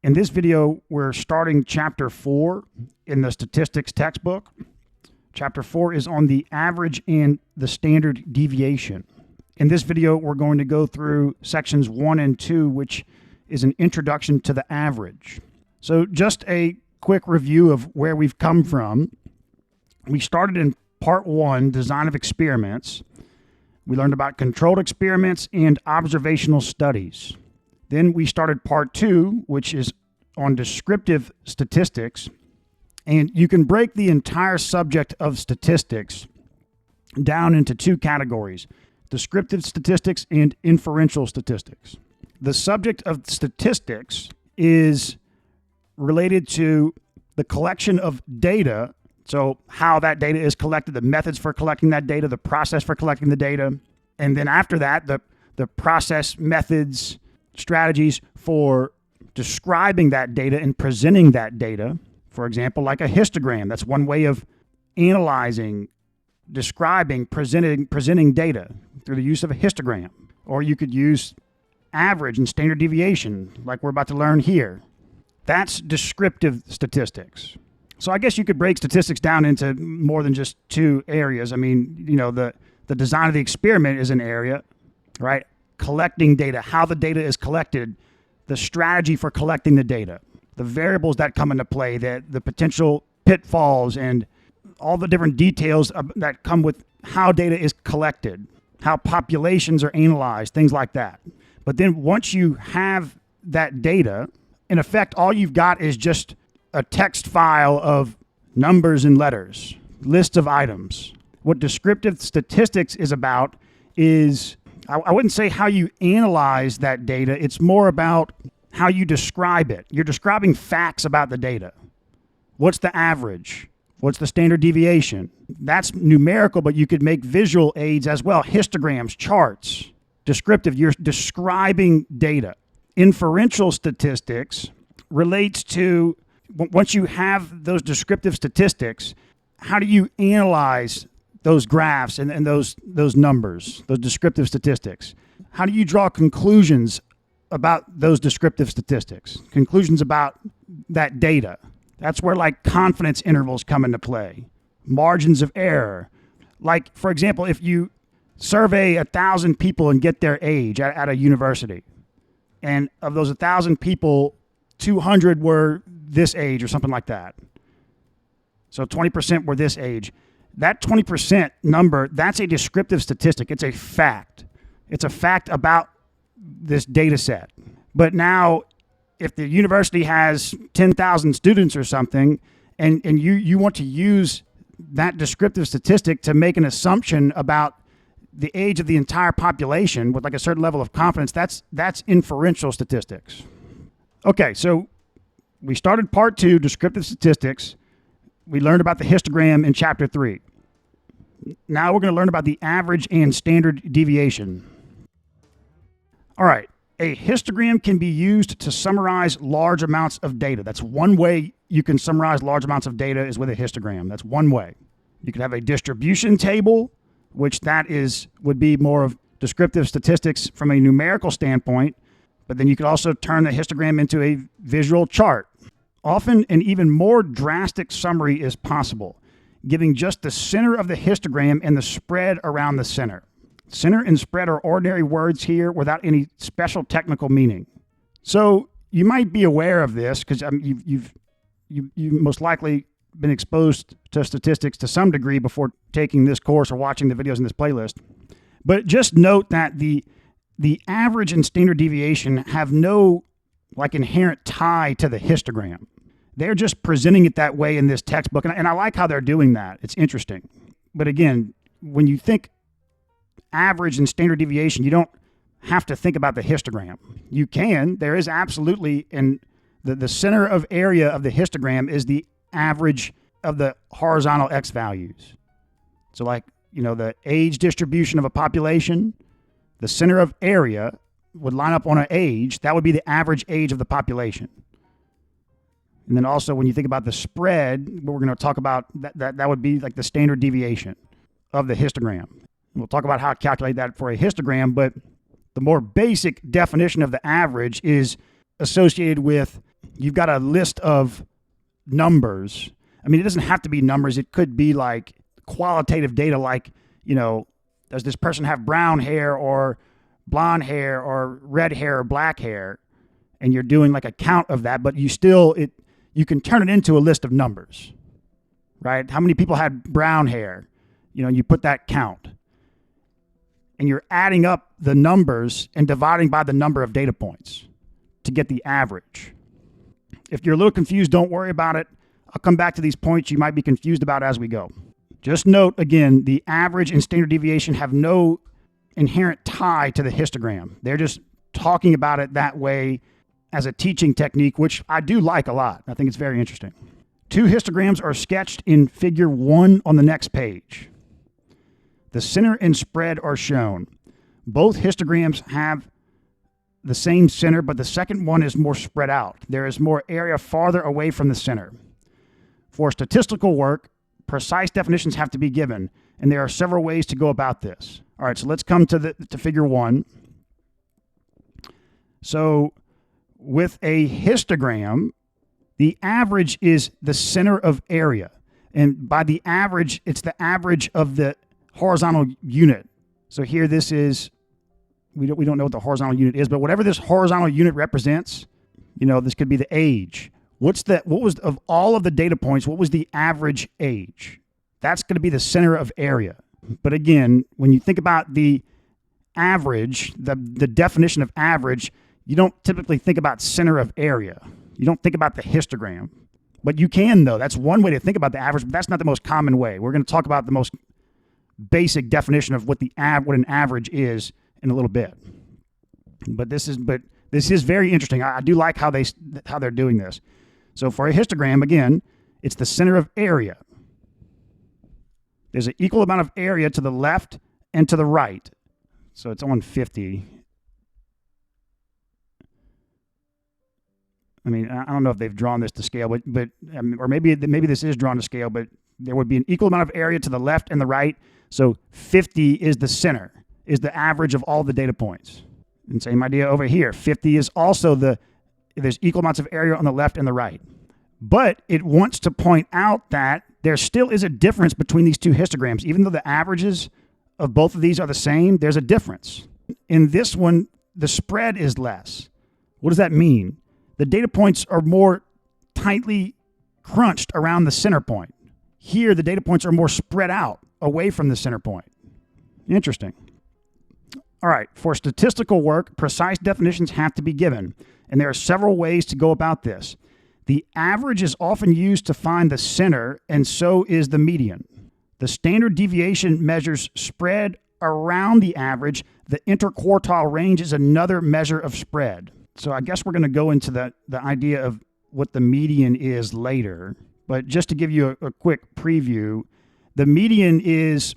In this video, we're starting Chapter 4 in the statistics textbook. Chapter 4 is on the average and the standard deviation. In this video, we're going to go through sections 1 and 2, which is an introduction to the average. So just a quick review of where we've come from. We started in Part 1, Design of Experiments. We learned about controlled experiments and observational studies. Then we started Part 2, which is on descriptive statistics. And you can break the entire subject of statistics down into two categories: descriptive statistics and inferential statistics. The subject of statistics is related to the collection of data, so how that data is collected, the methods for collecting that data, the process for collecting the data, and then after that, the process, methods, strategies for describing that data and presenting that data. For example, like a histogram. That's one way of analyzing, describing, presenting data through the use of a histogram. Or you could use average and standard deviation, like we're about to learn here. That's descriptive statistics. So I guess you could break statistics down into more than just two areas. I mean, the design of the experiment is an area, right? Collecting data, how the data is collected, the strategy for collecting the data, the variables that come into play, the potential pitfalls, and all the different details that come with how data is collected, how populations are analyzed, things like that. But then once you have that data, in effect, all you've got is just a text file of numbers and letters, lists of items. What descriptive statistics is about is, I wouldn't say how you analyze that data. It's more about how you describe it. You're describing facts about the data. What's the average? What's the standard deviation? That's numerical, but you could make visual aids as well. Histograms, charts, descriptive. You're describing data. Inferential statistics relates to, once you have those descriptive statistics, how do you analyze those graphs and those numbers, those descriptive statistics? How do you draw conclusions about those descriptive statistics, conclusions about that data? That's where like confidence intervals come into play, margins of error. Like, for example, if you survey 1,000 people and get their age at a university, and of those 1,000 people, 200 were this age or something like that. So 20% were this age. That 20% number, that's a descriptive statistic. It's a fact. It's a fact about this data set. But now, if the university has 10,000 students or something, and you want to use that descriptive statistic to make an assumption about the age of the entire population with like a certain level of confidence, that's inferential statistics. Okay, so we started Part 2, descriptive statistics. We learned about the histogram in Chapter 3. Now we're going to learn about the average and standard deviation. All right, a histogram can be used to summarize large amounts of data. That's one way you can summarize large amounts of data, is with a histogram. That's one way. You could have a distribution table, which would be more of descriptive statistics from a numerical standpoint, but then you could also turn the histogram into a visual chart. Often an even more drastic summary is possible, giving just the center of the histogram and the spread around the center. Center and spread are ordinary words here without any special technical meaning. So you might be aware of this because you've most likely been exposed to statistics to some degree before taking this course or watching the videos in this playlist. But just note that the average and standard deviation have no like inherent tie to the histogram. They're just presenting it that way in this textbook. And I like how they're doing that. It's interesting. But again, when you think average and standard deviation, you don't have to think about the histogram. You can. There is absolutely, and the center of area of the histogram is the average of the horizontal x values. So like, the age distribution of a population, the center of area would line up on an age. That would be the average age of the population. And then also when you think about the spread, what we're going to talk about, that would be like the standard deviation of the histogram. We'll talk about how to calculate that for a histogram, but the more basic definition of the average is associated with you've got a list of numbers. I mean, it doesn't have to be numbers. It could be like qualitative data, like, does this person have brown hair or blonde hair or red hair or black hair? And you're doing like a count of that, but you can turn it into a list of numbers, right? How many people had brown hair? You put that count. And you're adding up the numbers and dividing by the number of data points to get the average. If you're a little confused, don't worry about it. I'll come back to these points you might be confused about as we go. Just note, again, the average and standard deviation have no inherent tie to the histogram. They're just talking about it that way as a teaching technique, which I do like a lot. I think it's very interesting. 2 histograms are sketched in figure 1 on the next page. The center and spread are shown. Both histograms have the same center, but the second one is more spread out. There is more area farther away from the center. For statistical work, precise definitions have to be given, and there are several ways to go about this. All right, so let's come to figure 1. So with a histogram, the average is the center of area. And by the average, it's the average of the horizontal unit. So here this is, we don't know what the horizontal unit is, but whatever this horizontal unit represents, this could be the age. What was of all of the data points, what was the average age? That's going to be the center of area. But again, when you think about the average, the definition of average, you don't typically think about center of area. You don't think about the histogram. But you can, though. That's one way to think about the average, but that's not the most common way. We're going to talk about the most basic definition of what an average is in a little bit. But this is very interesting. I do like how they're doing this. So for a histogram, again, it's the center of area. There's an equal amount of area to the left and to the right. So it's on 50. I mean, I don't know if they've drawn this to scale, but or maybe this is drawn to scale, but there would be an equal amount of area to the left and the right. So 50 is the center, is the average of all the data points. And same idea over here. 50 is also there's equal amounts of area on the left and the right. But it wants to point out that there still is a difference between these 2 histograms. Even though the averages of both of these are the same, there's a difference. In this one, the spread is less. What does that mean? The data points are more tightly crunched around the center point. Here, the data points are more spread out away from the center point. Interesting. All right, for statistical work, precise definitions have to be given, and there are several ways to go about this. The average is often used to find the center, and so is the median. The standard deviation measures spread around the average. The interquartile range is another measure of spread. So I guess we're going to go into the idea of what the median is later. But just to give you a quick preview, the median is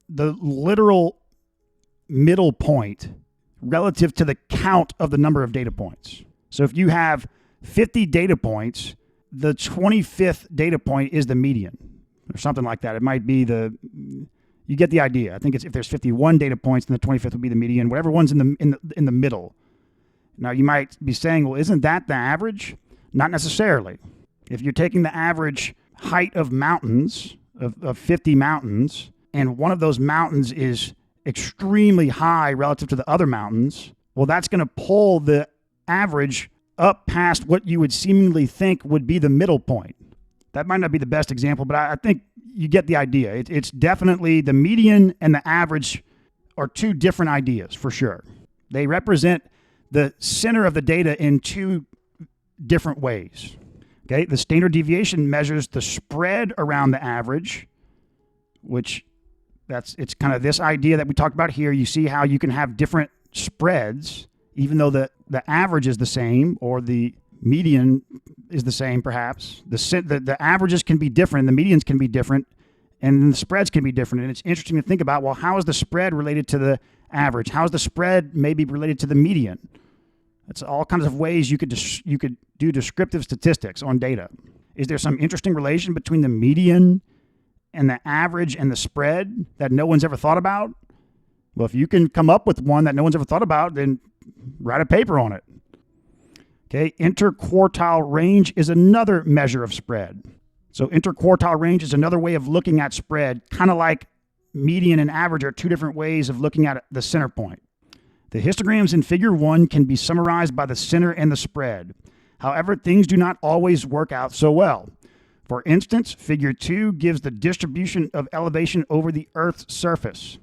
the literal middle point relative to the count of the number of data points. So if you have 50 data points, the 25th data point is the median or something like that. It might be you get the idea. I think it's if there's 51 data points, then the 25th would be the median. Whatever one's in the middle. Now, you might be saying, well, isn't that the average? Not necessarily. If you're taking the average height of mountains, of 50 mountains, and one of those mountains is extremely high relative to the other mountains, well, that's going to pull the average up past what you would seemingly think would be the middle point. That might not be the best example, but I think you get the idea. It's definitely the median and the average are 2 different ideas for sure. They represent the center of the data in 2 different ways. Okay, the standard deviation measures the spread around the average, which it's kind of this idea that we talked about here. You see how you can have different spreads, even though the average is the same or the median is the same, perhaps. The averages can be different, the medians can be different, and the spreads can be different. And it's interesting to think about, well, how is the spread related to the average? How is the spread maybe related to the median? That's all kinds of ways you could do descriptive statistics on data. Is there some interesting relation between the median and the average and the spread that no one's ever thought about? Well, if you can come up with one that no one's ever thought about, then write a paper on it. Okay, interquartile range is another measure of spread. So interquartile range is another way of looking at spread, kind of like median and average are two different ways of looking at the center point. The histograms in Figure 1 can be summarized by the center and the spread. However, things do not always work out so well. For instance, Figure 2 gives the distribution of elevation over the Earth's surface.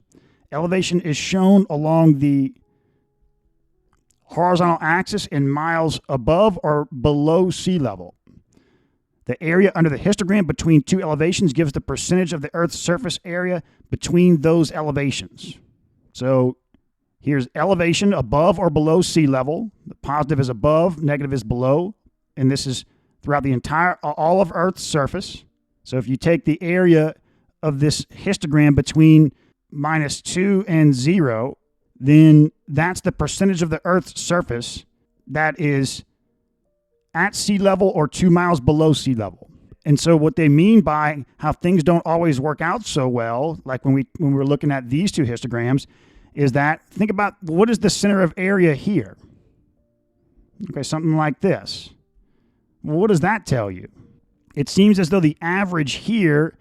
Elevation is shown along the horizontal axis in miles above or below sea level. The area under the histogram between two elevations gives the percentage of the Earth's surface area between those elevations. So here's elevation above or below sea level. The positive is above, negative is below, and this is throughout the all of Earth's surface. So if you take the area of this histogram between -2 and 0, then that's the percentage of the Earth's surface that is at sea level or 2 miles below sea level. And so what they mean by how things don't always work out so well, like when we were looking at these two histograms, is that think about what is the center of area here? Okay, something like this. Well, what does that tell you? It seems as though the average here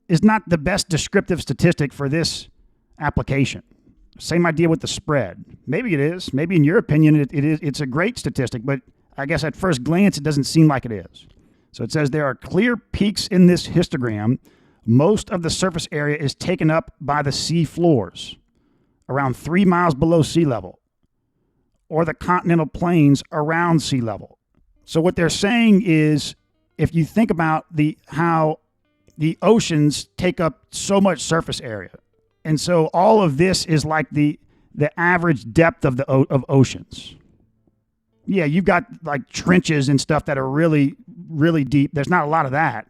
is not the best descriptive statistic for this application. Same idea with the spread. Maybe it is. Maybe in your opinion it's a great statistic, but I guess at first glance it doesn't seem like it is. So it says there are clear peaks in this histogram. Most of the surface area is taken up by the sea floors, around 3 miles below sea level, or the continental plains around sea level. So what they're saying is, if you think about how the oceans take up so much surface area, and so all of this is like the average depth of oceans. Yeah, you've got like trenches and stuff that are really, really deep. There's not a lot of that,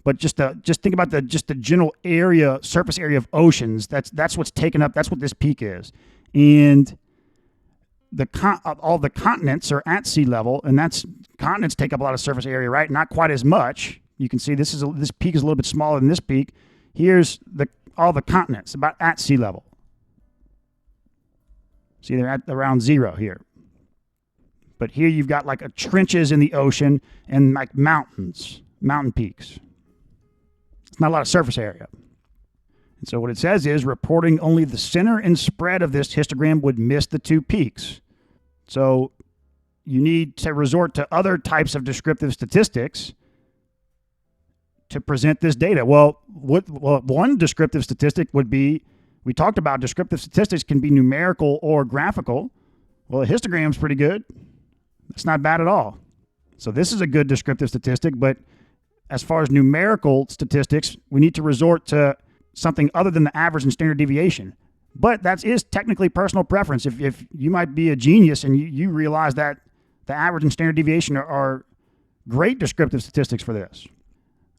but just think about the general area, surface area of oceans. That's what's taken up. That's what this peak is, and all the continents are at sea level, and continents take up a lot of surface area, right? Not quite as much. You can see this peak is a little bit smaller than this peak. Here's all the continents about at sea level. See, they're at around 0 here. But here you've got like trenches in the ocean and like mountain peaks. It's not a lot of surface area. And so what it says is reporting only the center and spread of this histogram would miss the two peaks. So you need to resort to other types of descriptive statistics to present this data. Well, one descriptive statistic would be, we talked about descriptive statistics can be numerical or graphical. Well, a histogram's pretty good. It's not bad at all. So this is a good descriptive statistic, but as far as numerical statistics, we need to resort to something other than the average and standard deviation. But that is technically personal preference. If you might be a genius and you realize that the average and standard deviation are great descriptive statistics for this.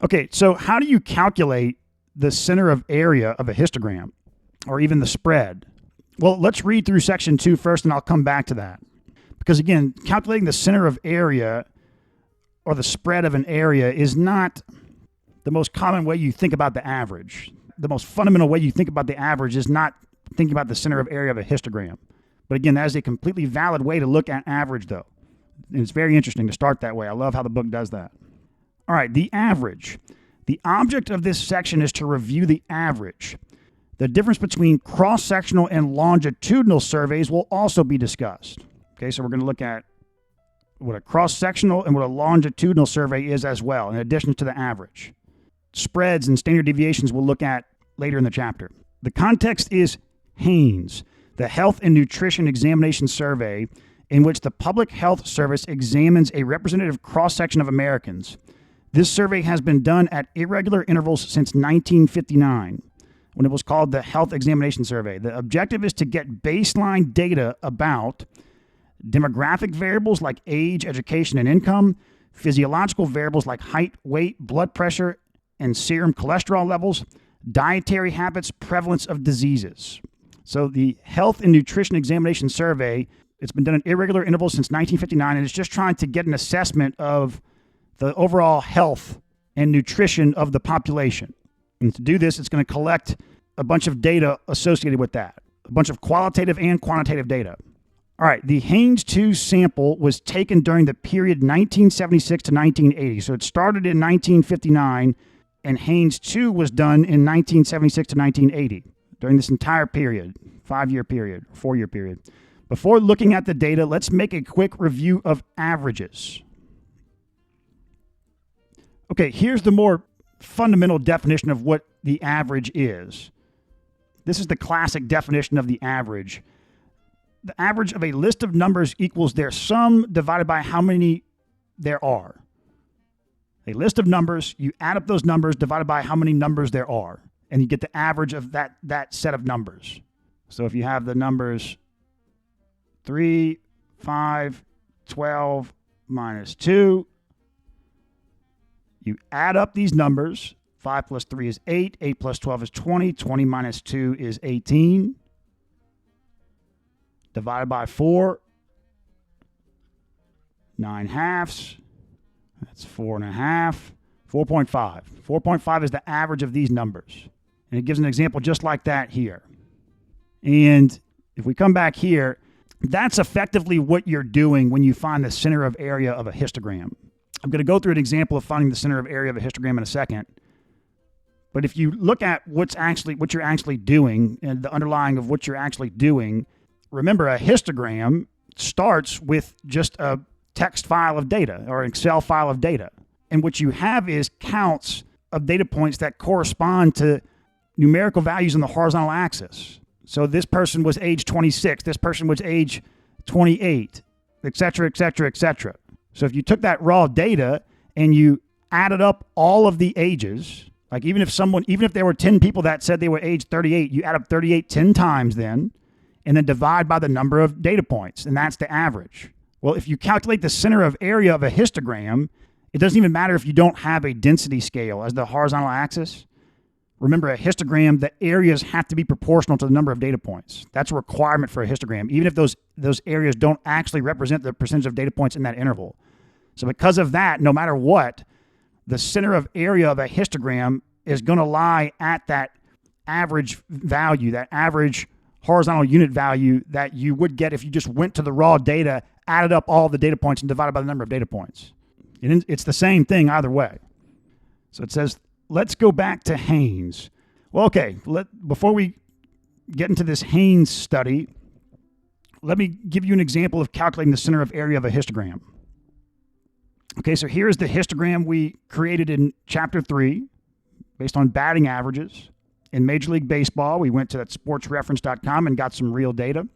Okay, so how do you calculate the center of area of a histogram or even the spread? Well, let's read through section 2 first, and I'll come back to that. Because again, calculating the center of area or the spread of an area is not the most common way you think about the average. The most fundamental way you think about the average is not thinking about the center of area of a histogram. But again, that is a completely valid way to look at average, though. And it's very interesting to start that way. I love how the book does that. All right, the average. The object of this section is to review the average. The difference between cross-sectional and longitudinal surveys will also be discussed. Okay, so we're going to look at what a cross-sectional and what a longitudinal survey is as well, in addition to the average. Spreads and standard deviations we'll look at later in the chapter. The context is HANES, the Health and Nutrition Examination Survey, in which the Public Health Service examines a representative cross-section of Americans. This survey has been done at irregular intervals since 1959, when it was called the Health Examination Survey. The objective is to get baseline data about demographic variables like age, education, and income, physiological variables like height, weight, blood pressure, and serum cholesterol levels, dietary habits, prevalence of diseases. So the Health and Nutrition Examination Survey, it's been done at irregular intervals since 1959, and it's just trying to get an assessment of the overall health and nutrition of the population. And to do this, it's going to collect a bunch of data associated with that, a bunch of qualitative and quantitative data. All right, the Haynes 2 sample was taken during the period 1976 to 1980. So it started in 1959, and Haynes 2 was done in 1976 to 1980, during this entire period, 5-year period, 4-year period. Before looking at the data, let's make a quick review of averages. Okay, here's the more fundamental definition of what the average is. This is the classic definition of the average. The average of a list of numbers equals their sum divided by how many there are. A list of numbers, you add up those numbers divided by how many numbers there are, and you get the average of that set of numbers. So if you have the numbers 3, 5, 12 minus 2, you add up these numbers. 5 plus 3 is 8, 8 plus 12 is 20, 20 minus 2 is 18. Divided by 4, 9 halves, that's 4.5, 4.5. 4.5 is the average of these numbers. And it gives an example just like that here. And if we come back here, that's effectively what you're doing when you find the center of area of a histogram. I'm going to go through an example of finding the center of area of a histogram in a second. But if you look at what you're actually doing and the underlying of what you're actually doing, remember, a histogram starts with just a text file of data or an Excel file of data. And what you have is counts of data points that correspond to numerical values on the horizontal axis. So this person was age 26, this person was age 28, et cetera, et cetera, et cetera. So if you took that raw data and you added up all of the ages, like even if there were 10 people that said they were age 38, you add up 38 10 times then, and then divide by the number of data points, and that's the average. Well, if you calculate the center of area of a histogram, it doesn't even matter if you don't have a density scale as the horizontal axis. Remember, a histogram, the areas have to be proportional to the number of data points. That's a requirement for a histogram, even if those areas don't actually represent the percentage of data points in that interval. So because of that, no matter what, the center of area of a histogram is going to lie at that average value, that average horizontal unit value that you would get if you just went to the raw data, added up all the data points, and divided by the number of data points. It's the same thing either way. So it says, let's go back to Haynes. Well, okay, before we get into this Haynes study, let me give you an example of calculating the center of area of a histogram. Okay, so here's the histogram we created in Chapter 3 based on batting averages. In Major League Baseball, we went to that sportsreference.com and got some real data.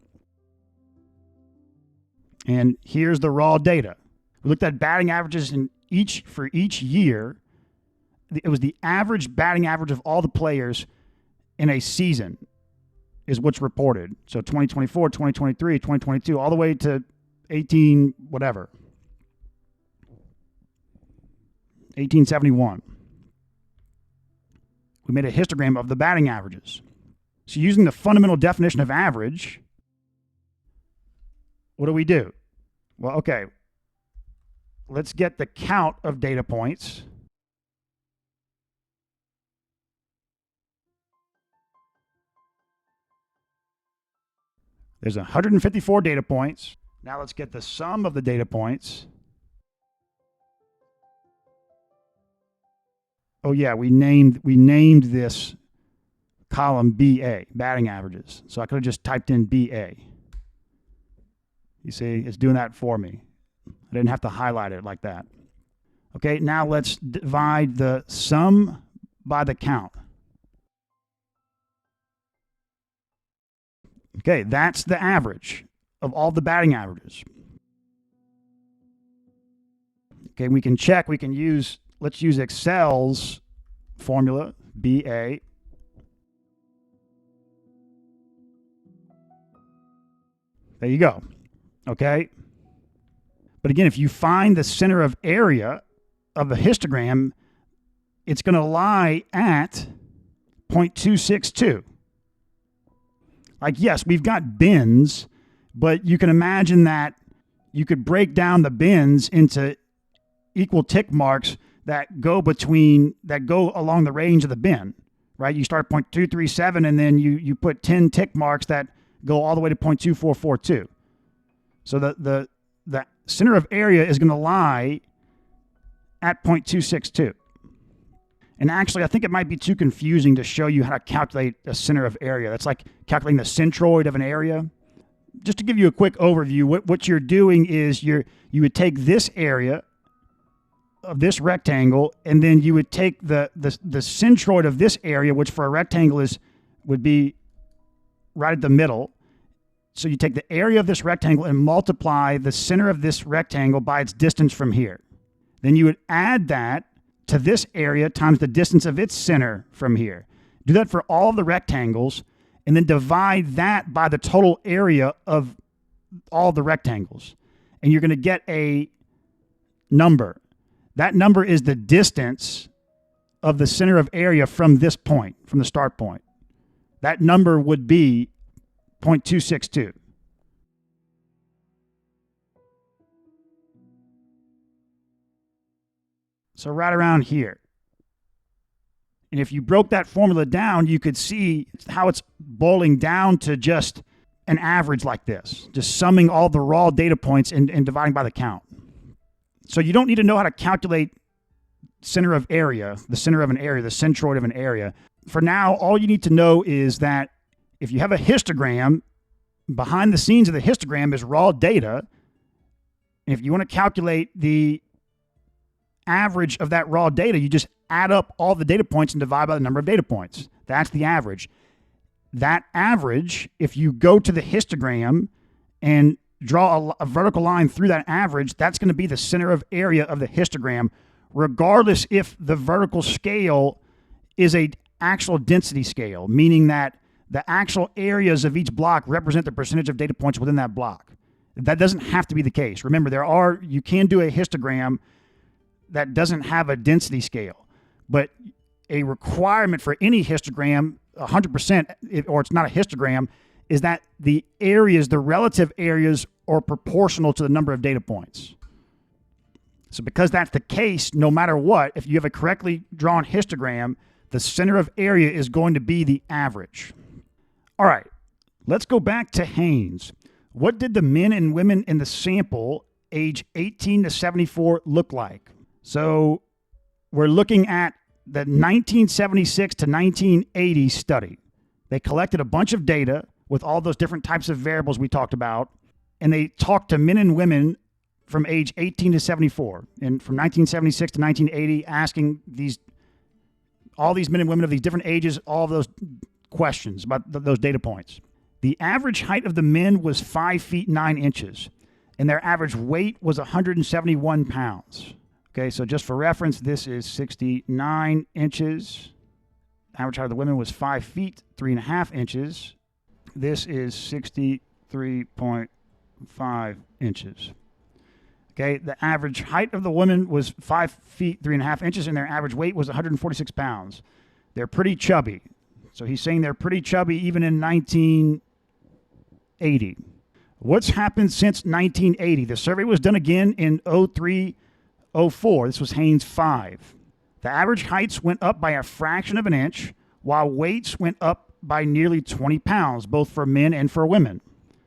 And here's the raw data. We looked at batting averages for each year. It was the average batting average of all the players in a season is what's reported. So 2024, 2023, 2022, all the way to 1871. We made a histogram of the batting averages. So using the fundamental definition of average, what do we do? Well, okay, let's get the count of data points. There's 154 data points. Now let's get the sum of the data points. Oh yeah, we named this column BA, batting averages. So I could have just typed in BA. You see, it's doing that for me. I didn't have to highlight it like that. Okay, now let's divide the sum by the count. Okay, that's the average of all the batting averages. Okay, we can check, let's use Excel's formula, BA. There you go. Okay. But again, if you find the center of area of the histogram, it's going to lie at 0.262. Like, yes, we've got bins, but you can imagine that you could break down the bins into equal tick marks that go along the range of the bin, right? You start at 0.237 and then you put 10 tick marks that go all the way to 0.2442. So the center of area is going to lie at 0.262. And actually, I think it might be too confusing to show you how to calculate a center of area. That's like calculating the centroid of an area. Just to give you a quick overview, what you're doing is you would take this area of this rectangle, and then you would take the centroid of this area, which for a rectangle would be right at the middle. So you take the area of this rectangle and multiply the center of this rectangle by its distance from here. Then you would add that to this area times the distance of its center from here. Do that for all the rectangles, and then divide that by the total area of all the rectangles. And you're going to get a number. That number is the distance of the center of area from this point, from the start point. That number would be 0.262. So right around here. And if you broke that formula down, you could see how it's boiling down to just an average like this, just summing all the raw data points and dividing by the count. So you don't need to know how to calculate center of area, the center of an area, the centroid of an area. For now, all you need to know is that if you have a histogram, behind the scenes of the histogram is raw data. And if you want to calculate the average of that raw data, you just add up all the data points and divide by the number of data points. That's the average. That average, if you go to the histogram and draw a vertical line through that average, that's going to be the center of area of the histogram, regardless if the vertical scale is a actual density scale, meaning that the actual areas of each block represent the percentage of data points within that block. That doesn't have to be the case. Remember, you can do a histogram that doesn't have a density scale, but a requirement for any histogram, 100%, or it's not a histogram, is that the areas, the relative areas, are proportional to the number of data points. So because that's the case, no matter what, if you have a correctly drawn histogram, the center of area is going to be the average. All right, let's go back to Haynes. What did the men and women in the sample age 18 to 74 look like? So we're looking at the 1976 to 1980 study. They collected a bunch of data with all those different types of variables we talked about, and they talked to men and women from age 18 to 74, and from 1976 to 1980, asking all these men and women of these different ages, all of those questions about those data points. The average height of the men was 5 feet 9 inches, and their average weight was 171 pounds. Okay, so just for reference, this is 69 inches. Average height of the women was 5 feet 3.5 inches. This is 63.5 inches. Okay, the average height of the women was 5 feet 3.5 inches, and their average weight was 146 pounds. They're pretty chubby. So he's saying they're pretty chubby even in 1980. What's happened since 1980? The survey was done again in 03-04. This was Haynes 5. The average heights went up by a fraction of an inch, while weights went up by nearly 20 pounds, both for men and for women.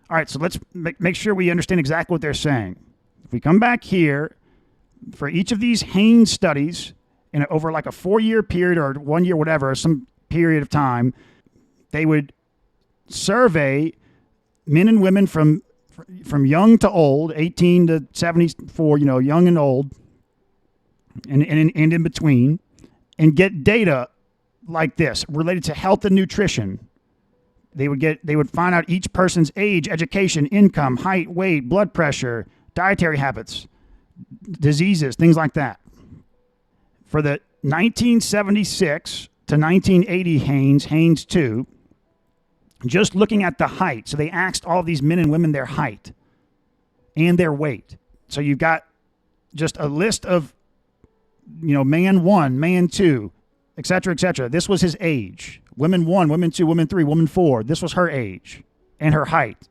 All right, so let's make sure we understand exactly what they're saying. If we come back here, for each of these Haynes studies, over like a 4-year period or 1 year, whatever, some period of time, they would survey men and women from young to old, 18 to 74, young and old, and in between, and get data like this related to health and nutrition. They would find out each person's age, education, income, height, weight, blood pressure, dietary habits, diseases, things like that. For the 1976 to 1980 Haynes 2, just looking at the height. So they asked all these men and women their height and their weight. So you've got just a list of, man 1, man 2, et cetera, et cetera. This was his age. Women 1, women 2, women 3, women 4. This was her age and her height.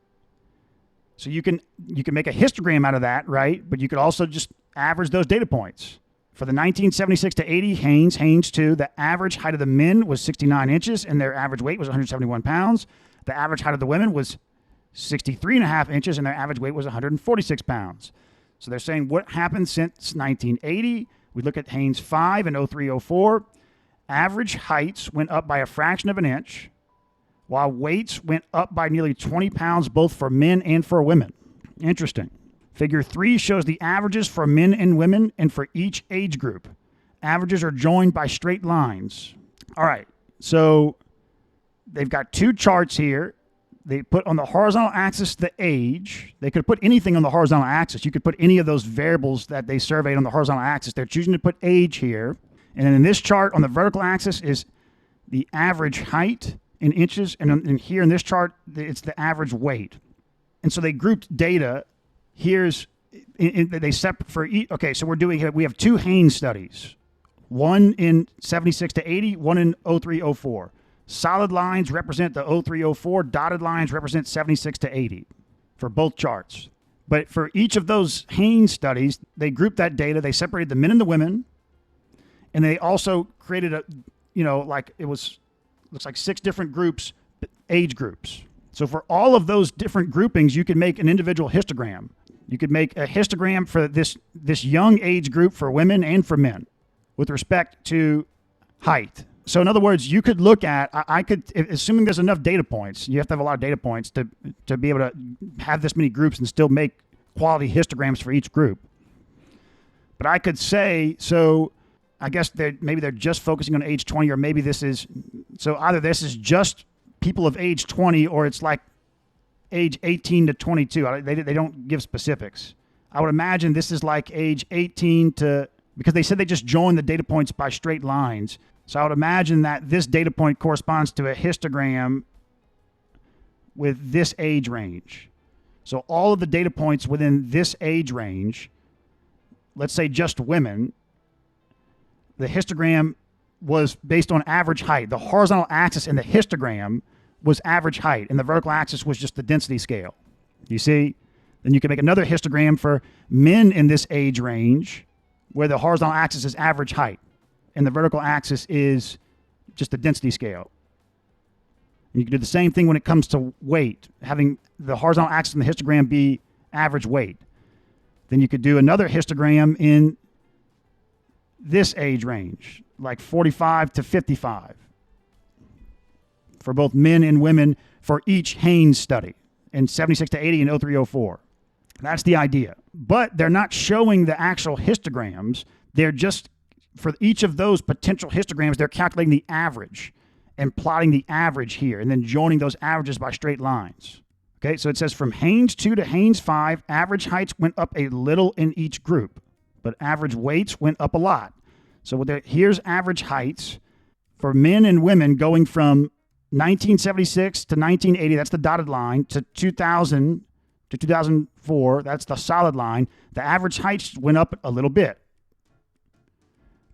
So you can make a histogram out of that, right? But you could also just average those data points. For the 1976 to 80 Haynes 2, the average height of the men was 69 inches and their average weight was 171 pounds. The average height of the women was 63.5 inches, and their average weight was 146 pounds. So they're saying what happened since 1980. We look at Haynes 5 and 0304. Average heights went up by a fraction of an inch, while weights went up by nearly 20 pounds, both for men and for women. Interesting. Figure 3 shows the averages for men and women and for each age group. Averages are joined by straight lines. All right, so they've got two charts here. They put on the horizontal axis the age. They could put anything on the horizontal axis. You could put any of those variables that they surveyed on the horizontal axis. They're choosing to put age here. And then in this chart on the vertical axis is the average height in inches. And here in this chart, it's the average weight. And so they grouped data. They separate for each. Okay, so we have two Haynes studies. One in 76 to 80, one in 0304. Solid lines represent the 0304, dotted lines represent 76 to 80 for both charts. But for each of those Haynes studies, they grouped that data, they separated the men and the women, and they also created looks like 6 different groups, age groups. So for all of those different groupings, you could make an individual histogram. You could make a histogram for this young age group for women and for men with respect to height. So in other words, you could look at, assuming there's enough data points, you have to have a lot of data points to be able to have this many groups and still make quality histograms for each group. But I could say, so I guess maybe they're just focusing on age 20, or maybe either this is just people of age 20, or it's like age 18 to 22. They don't give specifics. I would imagine this is like age 18 to, because they said they just joined the data points by straight lines. So I would imagine that this data point corresponds to a histogram with this age range. So all of the data points within this age range, let's say just women, the histogram was based on average height. The horizontal axis in the histogram was average height, and the vertical axis was just the density scale. You see? Then you can make another histogram for men in this age range, where the horizontal axis is average height, and the vertical axis is just the density scale. And you can do the same thing when it comes to weight, having the horizontal axis in the histogram be average weight. Then you could do another histogram in this age range, like 45 to 55, for both men and women for each Haynes study, in 76 to 80 and 0304. That's the idea. But they're not showing the actual histograms. They're just, for each of those potential histograms, they're calculating the average and plotting the average here, and then joining those averages by straight lines. Okay, so it says from Haynes 2 to Haynes 5, average heights went up a little in each group, but average weights went up a lot. So here's average heights for men and women going from 1976 to 1980, that's the dotted line, to 2000 to 2004, that's the solid line. The average heights went up a little bit,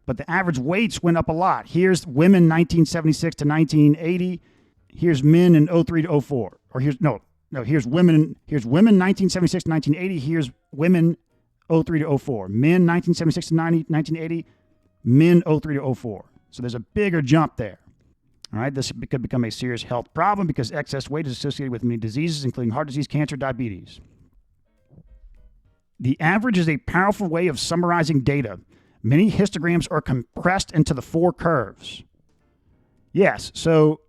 but the average weights went up a lot. Here's women 1976 to 1980. Here's men in 03 to 04. Or here's women 1976 to 1980. Here's women 03 to 04. Men 1976 to 1980. Men 03 to 04. So there's a bigger jump there. All right, this could become a serious health problem because excess weight is associated with many diseases, including heart disease, cancer, diabetes. The average is a powerful way of summarizing data. Many histograms are compressed into the 4 curves. Yes, so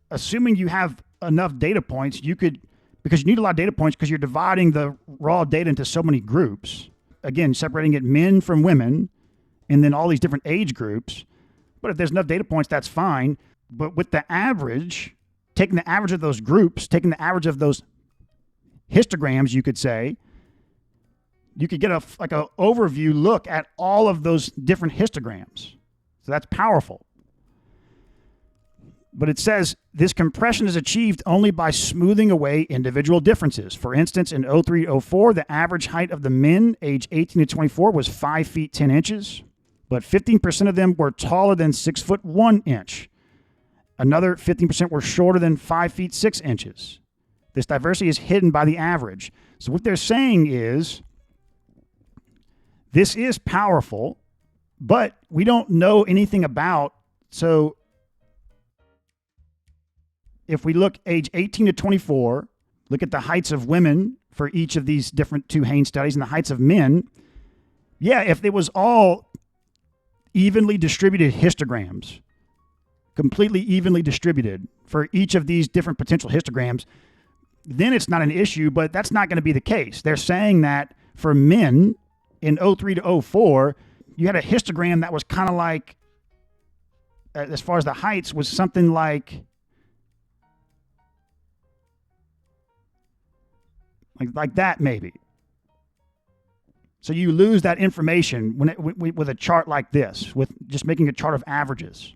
assuming you have enough data points, you could, because you need a lot of data points because you're dividing the raw data into so many groups. Again, separating it men from women, and then all these different age groups. But if there's enough data points, that's fine. But with the average, taking the average of those groups, taking the average of those histograms, you could say, you could get an overview look at all of those different histograms. So that's powerful. But it says this compression is achieved only by smoothing away individual differences. For instance, in 03-04, the average height of the men age 18 to 24 was 5 feet 10 inches, but 15% of them were taller than 6 foot 1 inch. Another 15% were shorter than 5 feet 6 inches. This diversity is hidden by the average. So what they're saying is, this is powerful, but we don't know anything about, so if we look age 18 to 24, look at the heights of women for each of these different two Haynes studies and the heights of men. Yeah, if it was all evenly distributed histograms, completely evenly distributed for each of these different potential histograms, then it's not an issue, but that's not going to be the case. They're saying that for men in 03 to 04, you had a histogram that was kind of like, as far as the heights, was something like that maybe. So you lose that information with a chart like this, with just making a chart of averages.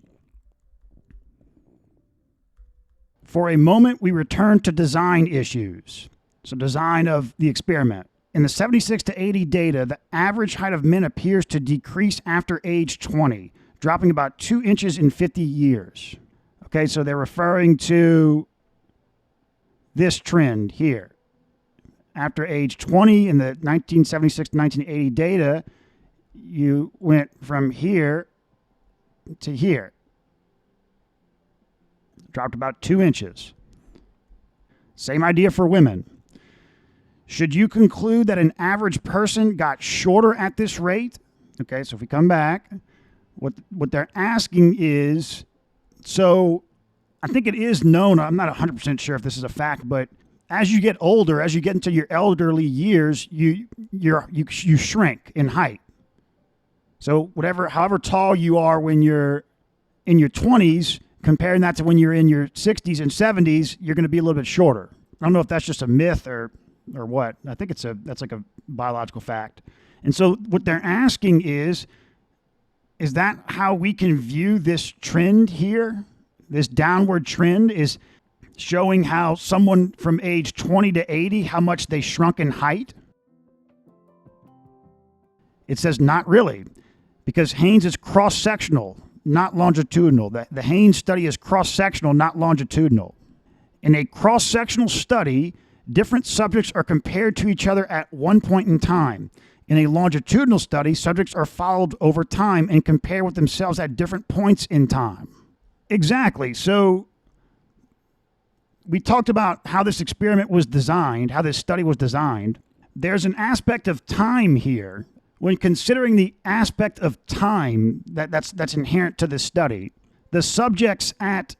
For a moment, we return to design issues. So design of the experiment. In the 76 to 80 data, the average height of men appears to decrease after age 20, dropping about 2 inches in 50 years. Okay, so they're referring to this trend here. After age 20 in the 1976 to 1980 data, you went from here to here. Dropped about 2 inches. Same idea for women. Should you conclude that an average person got shorter at this rate? Okay, so if we come back, what they're asking is, so I think it is known, I'm not 100% sure if this is a fact, but as you get older, as you get into your elderly years, you shrink in height. So however tall you are when you're in your 20s, comparing that to when you're in your 60s and 70s, you're going to be a little bit shorter. I don't know if that's just a myth or what. I think that's like a biological fact. And so what they're asking is that how we can view this trend here? This downward trend is showing how someone from age 20 to 80, how much they shrunk in height? It says not really, because Haynes is cross-sectional, not longitudinal. The Haynes study is cross-sectional, not longitudinal. In a cross-sectional study, different subjects are compared to each other at one point in time. In a longitudinal study, subjects are followed over time and compared with themselves at different points in time. Exactly. So we talked about how this experiment was designed, how this study was designed. There's an aspect of time here. When considering the aspect of time that's inherent to this study, the subjects at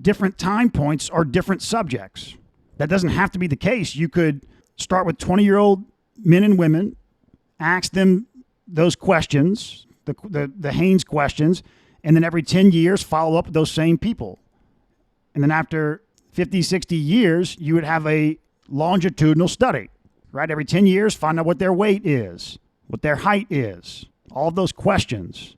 different time points are different subjects. That doesn't have to be the case. You could start with 20-year-old men and women, ask them those questions, the Haynes questions, and then every 10 years follow up with those same people. And then after 50, 60 years, you would have a longitudinal study, right? Every 10 years, find out what their weight is, what their height is, all of those questions.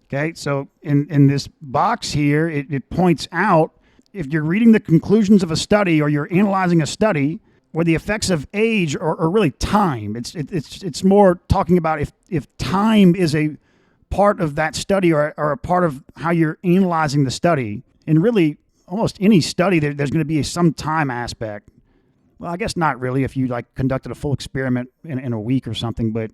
Okay, so in this box here, it points out if you're reading the conclusions of a study or you're analyzing a study where the effects of age are really time. It's more talking about if time is a part of that study or a part of how you're analyzing the study. And really, almost any study, there's going to be some time aspect. Well, I guess not really if you conducted a full experiment in a week or something, but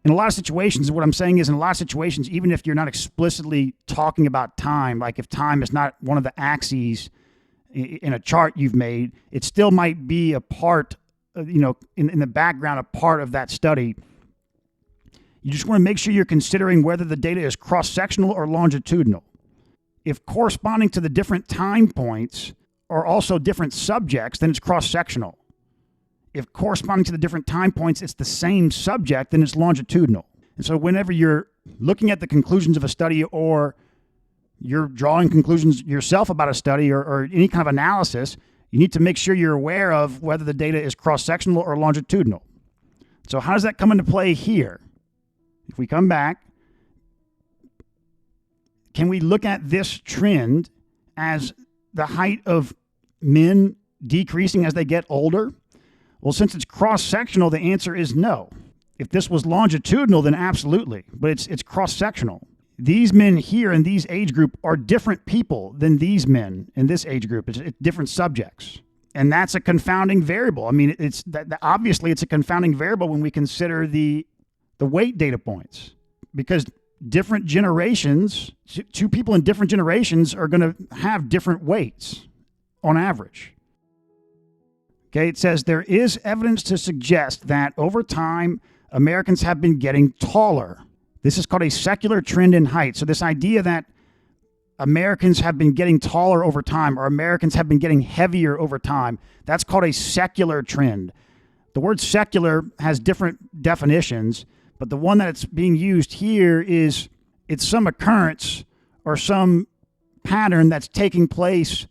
in a lot of situations, what I'm saying is in a lot of situations, even if you're not explicitly talking about time, like if time is not one of the axes in a chart you've made, it still might be a part, in the background, a part of that study. You just want to make sure you're considering whether the data is cross-sectional or longitudinal. If corresponding to the different time points are also different subjects, then it's cross-sectional. If corresponding to the different time points, it's the same subject, then it's longitudinal. And so whenever you're looking at the conclusions of a study or you're drawing conclusions yourself about a study or any kind of analysis, you need to make sure you're aware of whether the data is cross-sectional or longitudinal. So how does that come into play here? If we come back, can we look at this trend as the height of men decreasing as they get older? Well, since it's cross-sectional, the answer is no. If this was longitudinal, then absolutely, but it's cross-sectional. These men here in these age group are different people than these men in this age group. It's different subjects. And that's a confounding variable. I mean, obviously it's a confounding variable when we consider the weight data points, because different generations, two people in different generations are going to have different weights on average. Okay, it says there is evidence to suggest that over time, Americans have been getting taller. This is called a secular trend in height. So this idea that Americans have been getting taller over time, or Americans have been getting heavier over time, that's called a secular trend. The word secular has different definitions, but the one that's being used here is it's some occurrence or some pattern that's taking place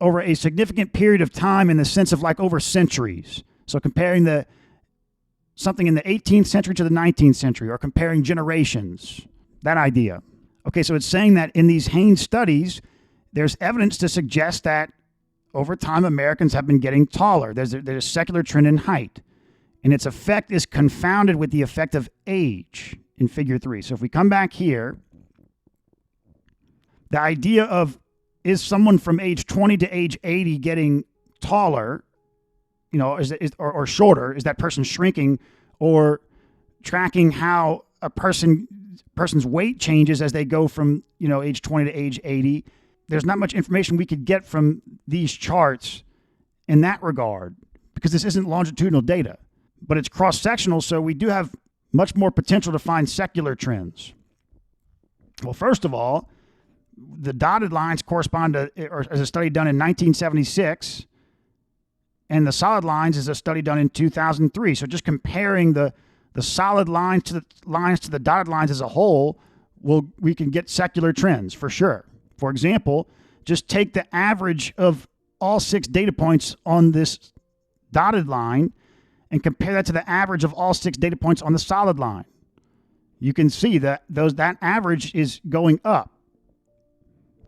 over a significant period of time in the sense of like over centuries. So comparing something in the 18th century to the 19th century, or comparing generations, that idea. Okay, so it's saying that in these Haynes studies, there's evidence to suggest that over time Americans have been getting taller. There's a secular trend in height, and its effect is confounded with the effect of age in figure 3. So if we come back here, the idea of is someone from age 20 to age 80 getting taller, or shorter? Is that person shrinking, or tracking how a person's weight changes as they go from, age 20 to age 80? There's not much information we could get from these charts in that regard, because this isn't longitudinal data, but it's cross-sectional, so we do have much more potential to find secular trends. Well, first of all, the dotted lines correspond to, or as a study done in 1976, and the solid lines is a study done in 2003. So just comparing the solid lines to the dotted lines as a whole, we can get secular trends for sure. For example, just take the average of all 6 data points on this dotted line and compare that to the average of all 6 data points on the solid line. You can see that that average is going up.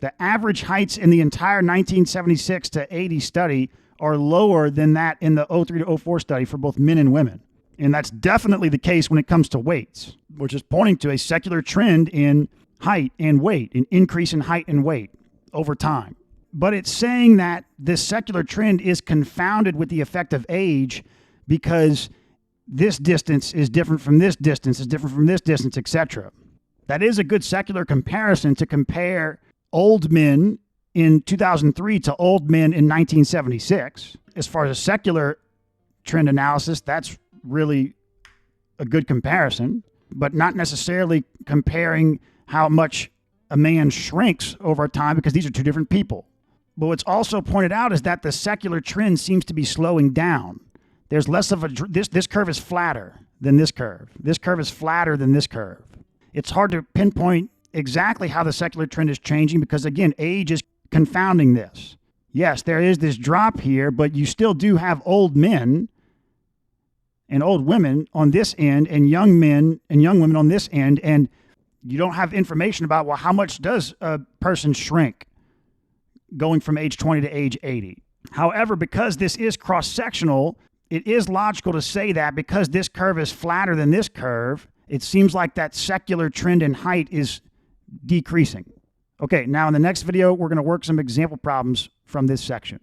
The average heights in the entire 1976 to 80 study are lower than that in the 03 to 04 study for both men and women. And that's definitely the case when it comes to weights, which is pointing to a secular trend in height and weight, an increase in height and weight over time. But it's saying that this secular trend is confounded with the effect of age, because this distance is different from this distance, is different from this distance, etc. That is a good secular comparison to compare old men in 2003 to old men in 1976. As far as a secular trend analysis, that's really a good comparison, but not necessarily comparing how much a man shrinks over time, because these are two different people. But what's also pointed out is that the secular trend seems to be slowing down. There's less of this curve is flatter than this curve. This curve is flatter than this curve. It's hard to pinpoint exactly how the secular trend is changing, because again, age is confounding this. Yes, there is this drop here, but you still do have old men and old women on this end, and young men and young women on this end, and you don't have information about, well, how much does a person shrink going from age 20 to age 80? However, because this is cross-sectional, it is logical to say that because this curve is flatter than this curve, it seems like that secular trend in height is decreasing. Okay, now in the next video, we're going to work some example problems from this section.